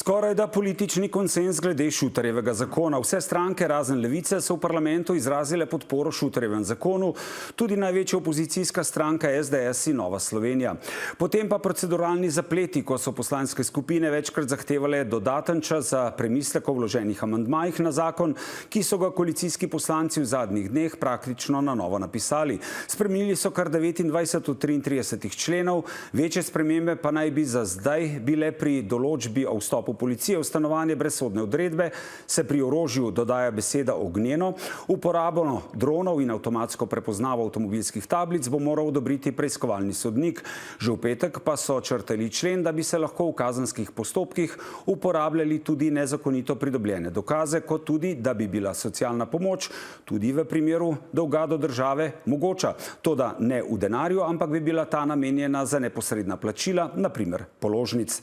Skoraj da politični konsens glede Šutarjevega zakona. Vse stranke razen Levice so v parlamentu izrazile podporo Šutarjevem zakonu, tudi največja opozicijska stranka SDS in Nova Slovenija. Potem pa proceduralni zapleti, ko so poslanske skupine večkrat zahtevale dodaten čas za premislek o vloženih amandmajih na zakon, ki so ga koalicijski poslanci v zadnjih dneh praktično na novo napisali. Spremenili so kar 29 od 33 členov, večje spremembe pa naj bi za zdaj bile pri določbi o vstopu policije v stanovanje brez sodne odredbe, se pri orožju dodaja beseda ognjeno, uporabo dronov in avtomatsko prepoznavo avtomobilskih tablic bo moral odobriti preiskovalni sodnik. Že v petek pa so črtali člen, da bi se lahko v kazenskih postopkih uporabljali tudi nezakonito pridobljene dokaze, kot tudi, da bi bila socialna pomoč tudi v primeru dolga do države mogoča. Toda ne v denarju, ampak bi bila ta namenjena za neposredna plačila, na primer položnic.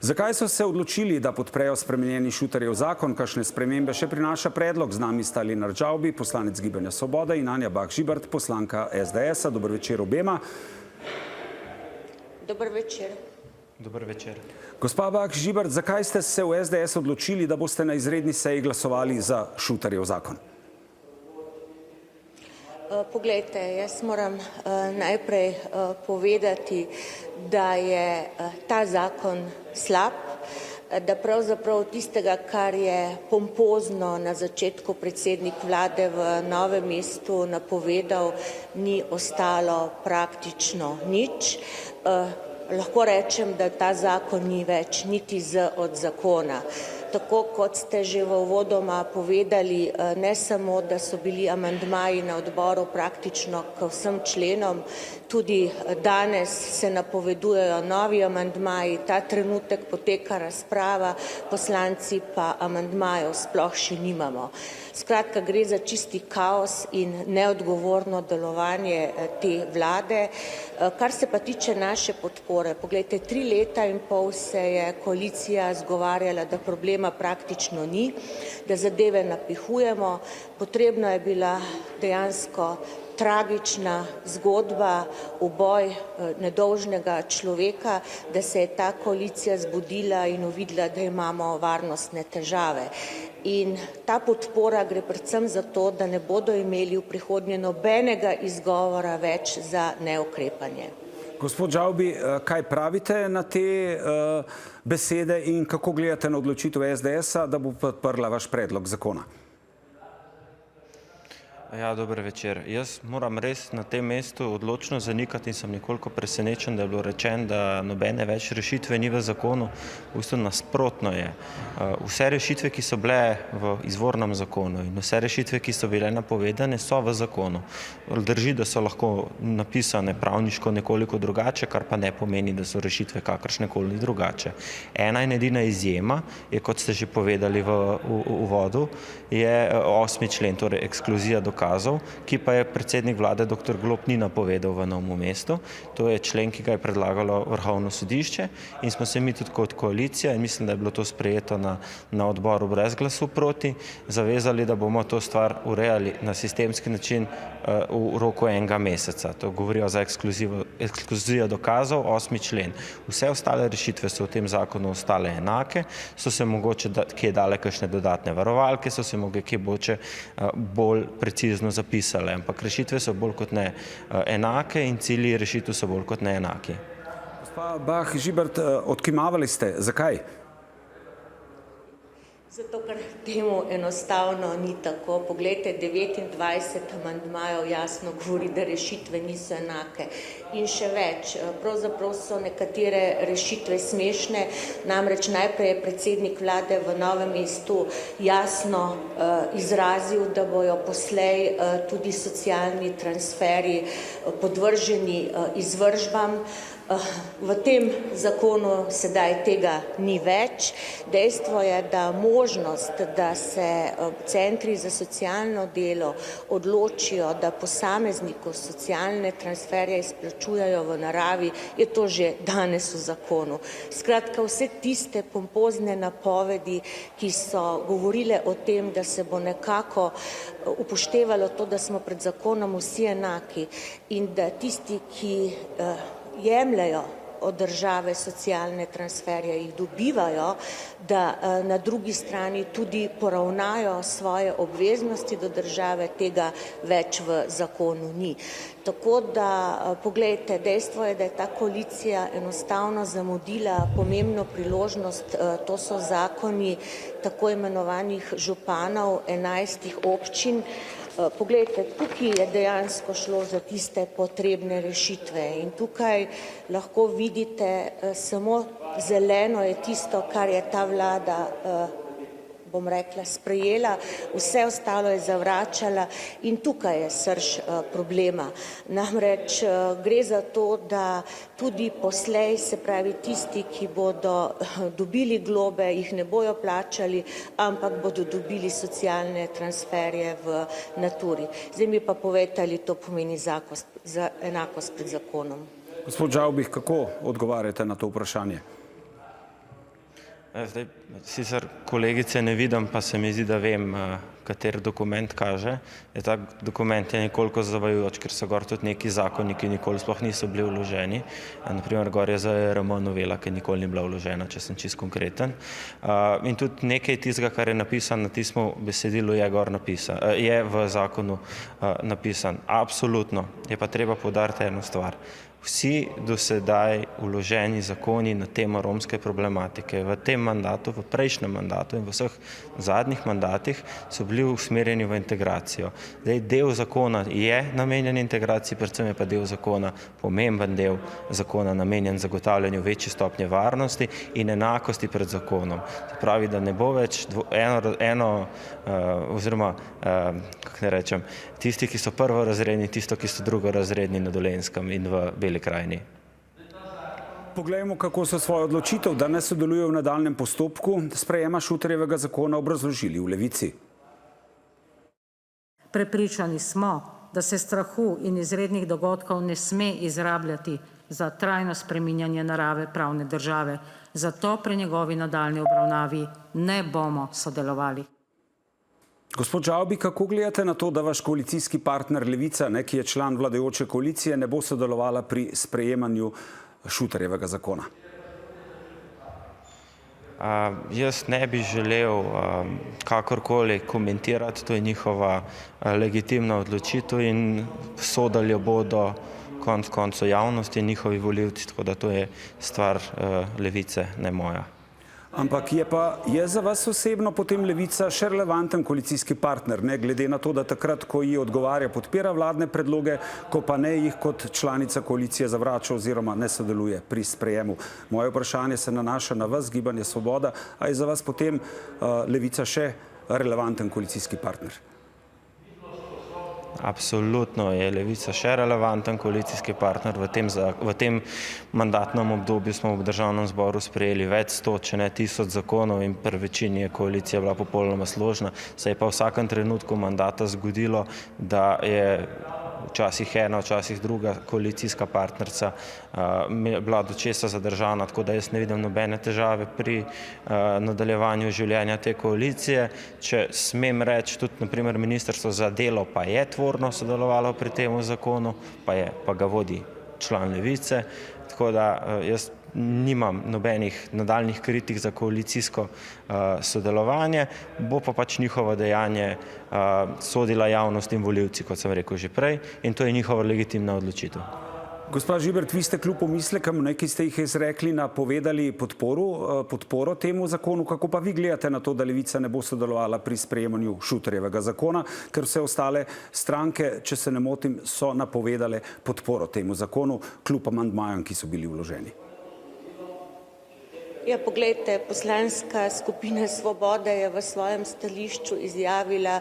Zakaj so se odločili, da podprejo spremenjeni Šutarjev zakon? Kakšne spremembe še prinaša predlog? Z nami sta Lenart Žavbi, poslanec Gibanja Svoboda, in Anja Bah Žibert, poslanka SDS-a. Dober večer obema. Dober večer. Dober večer. Gospa Bah Žibert, zakaj ste se v SDS odločili, da boste na izredni seji glasovali za Šutarjev zakon? Poglejte, jaz moram najprej povedati, da je ta zakon slab, da pravzaprav tistega, kar je pompozno na začetku predsednik vlade v Novem mestu napovedal, ni ostalo praktično nič. Lahko rečem, da ta zakon ni več niti Z od zakona. Tako kot ste že v uvodoma povedali, ne samo, da so bili amandmaji na odboru praktično k vsem členom, tudi danes se napovedujejo novi amandmaji, ta trenutek poteka razprava, poslanci pa amandmajev sploh še nimamo. Skratka, gre za čisti kaos in neodgovorno delovanje te vlade. Kar se pa tiče naše podpore, poglejte, 3 leta in pol se je koalicija zgovarjala, da problema praktično ni, da zadeve napihujemo. Potrebno je bila dejansko tragična zgodba, uboj nedolžnega človeka, da se je ta koalicija zbudila in uvidela, da imamo varnostne težave. In ta podpora gre predvsem za to, da ne bodo imeli v prihodnje nobenega izgovora več za neukrepanje. Gospod Žavbi, kaj pravite na te besede in kako gledate na odločitev SDS-a, da bo podprla vaš predlog zakona? Ja, dober večer. Jaz moram res na tem mestu odločno zanikati in sem nekoliko presenečen, da je bilo rečeno, da nobene več rešitve ni v zakonu. V bistvu nasprotno je. Vse rešitve, ki so bile v izvornem zakonu in vse rešitve, ki so bile napovedane, so v zakonu. Drži, da so lahko napisane pravniško nekoliko drugače, kar pa ne pomeni, da so rešitve kakršnekoli drugače. Ena in edina izjema je, kot ste že povedali v uvodu, je 8. člen, torej ekskluzija dokazov, ki pa je predsednik vlade dr. Golob ni napovedal v Novem mestu. To je člen, ki ga je predlagalo Vrhovno sodišče in smo se mi tudi kot koalicija, in mislim, da je bilo to sprejeto na odboru brez glasu proti, zavezali, da bomo to stvar urejali na sistemski način v roku enega meseca. To govorijo za ekskluzijo dokazov, 8. člen. Vse ostale rešitve so v tem zakonu ostale enake, so se mogoče kje dale kakšne dodatne varovalke, so se mogoče kje boče bolj precizno zapisale, ampak rešitve so bolj kot ne enake in cilji rešitev so bolj kot ne enaki. Gospa Bah Žibert, odkimavali ste. Zakaj? Zato, ker temu enostavno ni tako. Poglejte, 29 amandmajev jasno govori, da rešitve niso enake. In še več, pravzaprav so nekatere rešitve smešne, namreč najprej je predsednik vlade v Novem mestu jasno izrazil, da bojo poslej tudi socialni transferji podvrženi izvršbam. V tem zakonu sedaj tega ni več. Dejstvo je, da možnost, da se centri za socialno delo odločijo, da posamezniku socialne transferje izplačujejo v naravi, je to že danes v zakonu. Skratka, vse tiste pompozne napovedi, ki so govorile o tem, da se bo nekako upoštevalo to, da smo pred zakonom vsi enaki in da tisti, ki jemljajo od države socialne transferje, jih dobivajo, da na drugi strani tudi poravnajo svoje obveznosti do države, tega več v zakonu ni. Tako da, poglejte, dejstvo je, da je ta koalicija enostavno zamudila pomembno priložnost, to so zakoni tako imenovanih županov 11 občin. Poglejte, tukaj je dejansko šlo za tiste potrebne rešitve in tukaj lahko vidite, samo zeleno je tisto, kar je ta vlada, bom rekla, sprejela, vse ostalo je zavračala in tukaj je srž problema. Namreč gre za to, da tudi poslej, se pravi tisti, ki bodo dobili globe, jih ne bojo plačali, ampak bodo dobili socialne transferje v naturi. Zdaj mi pa povejte, ali to pomeni enakost pred zakonom. Gospod Žavbih, kako odgovarjate na to vprašanje? Zdaj, sicer kolegice ne vidim, pa se mi zdi, da vem, kater dokument kaže. Ta dokument je nekoliko zavajajoč, ker so gor tudi neki zakoni, ki nikoli sploh niso bili vloženi. Naprimer, gor je ZRM novela, ki nikoli ni bila vložena, če sem čisto konkreten. In tudi nekaj tistega, kar je napisano na tistem besedilu, je v zakonu napisan. Absolutno. Je pa treba poudariti eno stvar. Vsi do sedaj vloženi zakoni na temo romske problematike v tem mandatu, v prejšnjem mandatu in v vseh zadnjih mandatih so bili usmerjeni v integracijo. Zdaj, del zakona je namenjen integraciji, predvsem je pa del zakona, pomemben del zakona namenjen zagotavljanju večje stopnje varnosti in enakosti pred zakonom. Se pravi, da ne bo več tisti, ki so prvorazredni, tisto, ki so drugorazredni na Dolenjskem in v Beli krajini. Poglejmo, kako so svojo odločitev, da ne sodelujejo v nadaljnjem postopku sprejema Šuterjevega zakona, obrazložili v Levici. Prepričani smo, da se strahu in izrednih dogodkov ne sme izrabljati za trajno spreminjanje narave pravne države. Zato pri njegovi nadaljnji obravnavi ne bomo sodelovali. Gospod Žavbih, kako gledate na to, da vaš koalicijski partner Levica, ki je član vladajoče koalicije, ne bo sodelovala pri sprejemanju Šuterjevega zakona? Jaz ne bi želel kakorkoli komentirati, to je njihova legitimna odločitev in sodili jo bodo konec koncev javnosti in njihovi volivci, tako da to je stvar Levice, ne moja. Ampak je za vas osebno potem Levica še relevanten koalicijski partner, ne glede na to, da takrat, ko ji odgovarja, podpira vladne predloge, ko pa ne jih kot članica koalicije zavrača oziroma ne sodeluje pri sprejemu. Moje vprašanje se nanaša na vas, Gibanje Svoboda, a je za vas potem Levica še relevanten koalicijski partner? Absolutno je Levica še relevanten koalicijski partner. V tem mandatnem obdobju smo v državnem zboru sprejeli več 100, če ne 1000 zakonov in pri večini je koalicija bila popolnoma složna. Se je pa v vsakem trenutku mandata zgodilo, da je včasih ena, včasih druga koalicijska partnerca bila do česa zadržana, tako da jaz ne vidim nobene težave pri nadaljevanju življenja te koalicije. Če smem reči, tudi naprimer Ministrstvo za delo pa je tvorno sodelovalo pri tem zakonu, pa ga vodi član Levice, tako da jaz nimam nobenih nadaljnih kritik za koalicijsko sodelovanje, bo pa pač njihovo dejanje sodila javnost in volivci, kot sem rekel že prej, in to je njihova legitimna odločitev. Gospa Žibert, vi ste kljub pomislekam, ki ste jih izrekli, napovedali podporo temu zakonu. Kako pa vi gledate na to, da Levica ne bo sodelovala pri sprejemanju Šuterjevega zakona, ker vse ostale stranke, če se ne motim, so napovedale podporo temu zakonu, kljub amandmajem, ki so bili vloženi? Ja, poglejte, poslanska skupina Svobode je v svojem stališču izjavila,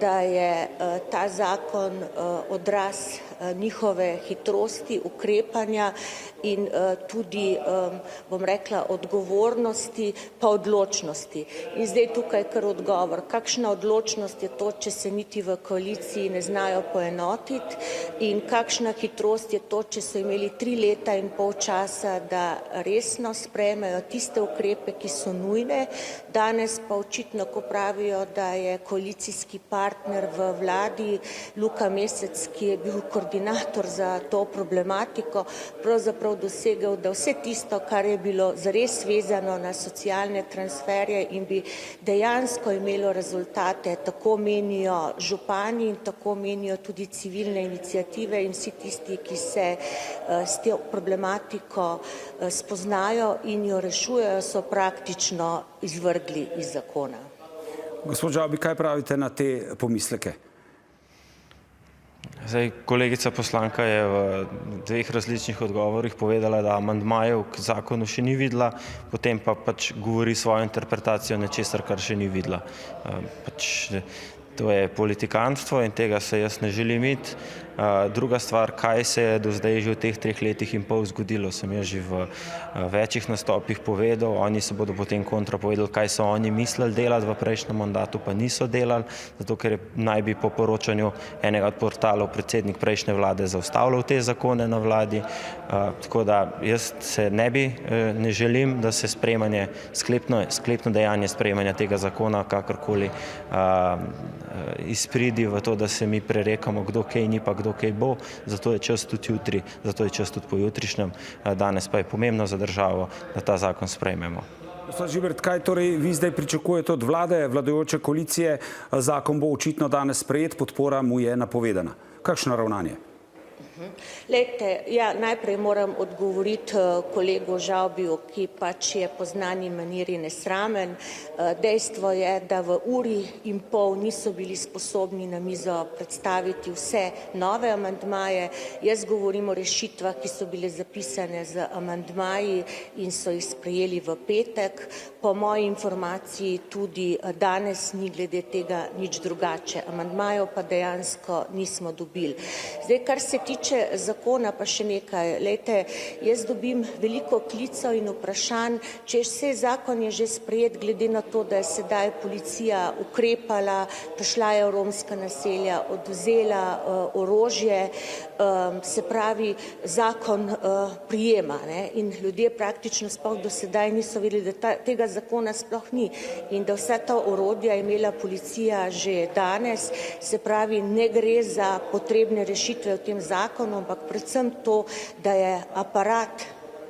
da je ta zakon odraz njihove hitrosti ukrepanja in tudi, bom rekla, odgovornosti pa odločnosti. In zdaj tukaj kar odgovor. Kakšna odločnost je to, če se niti v koaliciji ne znajo poenotiti, in kakšna hitrost je to, če so imeli 3 leta in pol časa, da resno sprejmejo tiste ukrepe, ki so nujne. Danes pa očitno, ko pravijo, da je koalicijski partner v vladi Luka Mesec, ki je bil koordinator koordinator za to problematiko pravzaprav dosegel, da vse tisto, kar je bilo zares vezano na socialne transferje in bi dejansko imelo rezultate, tako menijo župani in tako menijo tudi civilne iniciative in vsi tisti, ki se s to problematiko spoznajo in jo rešujejo, so praktično izvrgli iz zakona. Gospod Žavbi, kaj pravite na te pomisleke? Zdaj, kolegica poslanka je v dveh različnih odgovorih povedala, da amandmajev k zakonu še ni videla, potem pa pač govori svojo interpretacijo nečesar, kar še ni videla. To je politikantstvo in tega se jaz ne želim iti. Druga stvar, kaj se je do zdaj že v teh 3 letih in pol zgodilo, sem jaz že v večjih nastopih povedal, oni se bodo potem kontra povedali, kaj so oni mislili delati v prejšnjem mandatu, pa niso delali, zato ker naj bi po poročanju enega od portalov predsednik prejšnje vlade zaustavljal te zakone na vladi. Tako da jaz se ne želim, da se sklepno dejanje sprejemanja tega zakona kakorkoli izpridi v to, da se mi prerekamo, kdo kaj ni pa kdo kaj bo, zato je čas tudi jutri, zato je čas tudi pojutrišnjem, danes pa je pomembno za državo, da ta zakon sprejmemo. Gospod Žibert, kaj torej vi zdaj pričakujete od vlade, vladajoče koalicije? Zakon bo očitno danes sprejet, podpora mu je napovedana. Kakšno ravnanje? Glejte, ja, najprej moram odgovoriti kolegu Žavbiju, ki pač je po znani maniri nesramen. Dejstvo je, da v uri in pol niso bili sposobni na mizo predstaviti vse nove amandmaje. Jaz govorim o rešitvah, ki so bile zapisane z amandmaji in so jih sprejeli v petek. Po moji informaciji tudi danes ni glede tega nič drugače. Amandmajev pa dejansko nismo dobili. Zdaj, kar se tiče zakona, pa še nekaj. Glejte, jaz dobim veliko klicev in vprašanj, češ vse zakon je že sprejet, glede na to, da je sedaj policija ukrepala, prišla je v romska naselja, odvzela orožje, se pravi, zakon prijema, ne? In ljudje praktično sploh do sedaj niso vedeli, da tega zakona sploh ni in da vsa ta orodja je imela policija že danes, se pravi, ne gre za potrebne rešitve v tem zakonu, ampak predvsem to, da je aparat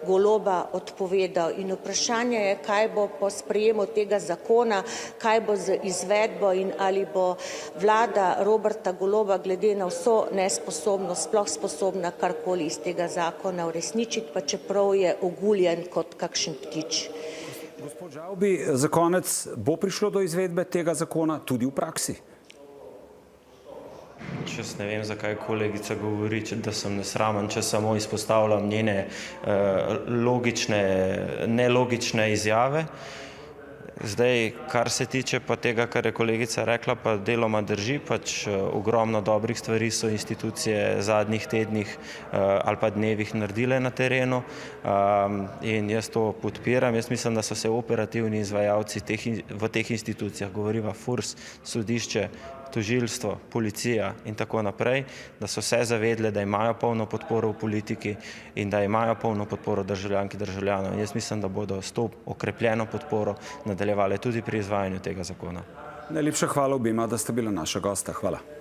Goloba odpovedal. In vprašanje je, kaj bo po sprejemu tega zakona, kaj bo z izvedbo in ali bo vlada Roberta Goloba glede na vso nesposobnost sploh sposobna karkoli iz tega zakona uresničiti, pa čeprav je oguljen kot kakšen ptič. Gospod Žavbi, za konec, bo prišlo do izvedbe tega zakona tudi v praksi? Jaz ne vem, zakaj kolegica govori, da sem nesramen, če samo izpostavljam njene nelogične izjave. Zdaj, kar se tiče pa tega, kar je kolegica rekla, pa deloma drži, pač ogromno dobrih stvari so institucije zadnjih tednih ali pa dnevih naredile na terenu in jaz to podpiram. Jaz mislim, da so se operativni izvajalci v teh institucijah, govoriva FURS, sodišče, tožilstvo, policija in tako naprej, da so se zavedle, da imajo polno podporo v politiki in da imajo polno podporo državljank in državljanov. Jaz mislim, da bodo s to okrepljeno podporo nadaljevale tudi pri izvajanju tega zakona. Najlepša hvala obema, da ste bila naša gosta. Hvala.